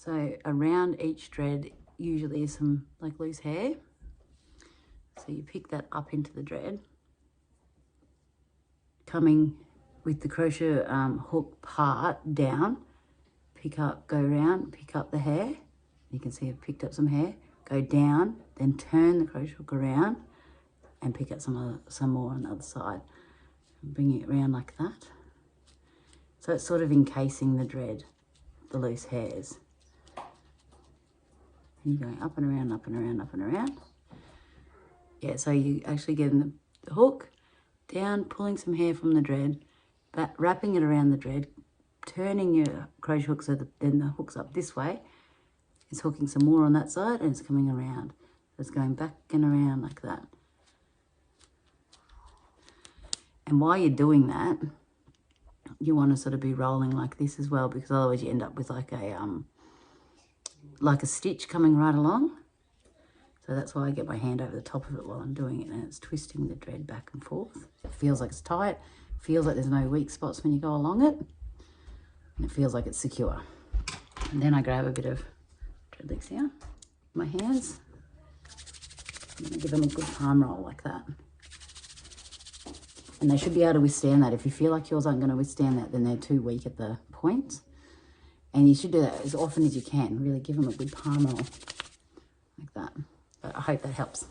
So around each thread usually is some like loose hair. So you pick that up into the thread, coming with the crochet hook part down, pick up, go around, pick up the hair. You can see I've picked up some hair, go down, then turn the crochet hook around and pick up some more on the other side. Bring it around like that. So it's sort of encasing the thread, the loose hairs. And you're going up and around, up and around, up and around. Yeah, so you actually getting the hook down, pulling some hair from the thread, wrapping it around the thread, turning your crochet hook so that then the hook's up this way. It's hooking some more on that side and it's coming around. It's going back and around like that. And while you're doing that, you want to sort of be rolling like this as well, because otherwise you end up with like a stitch coming right along. So that's why I get my hand over the top of it while I'm doing it, and it's twisting the thread back and forth. It feels like it's tight, feels like there's no weak spots when you go along it, and it feels like it's secure. And then I grab a bit of Dreadlocks here, my hands, I'm gonna give them a good palm roll like that. And they should be able to withstand that. If you feel like yours aren't going to withstand that, then they're too weak at the point. And you should do that as often as you can. Really give them a good palm roll like that. But I hope that helps.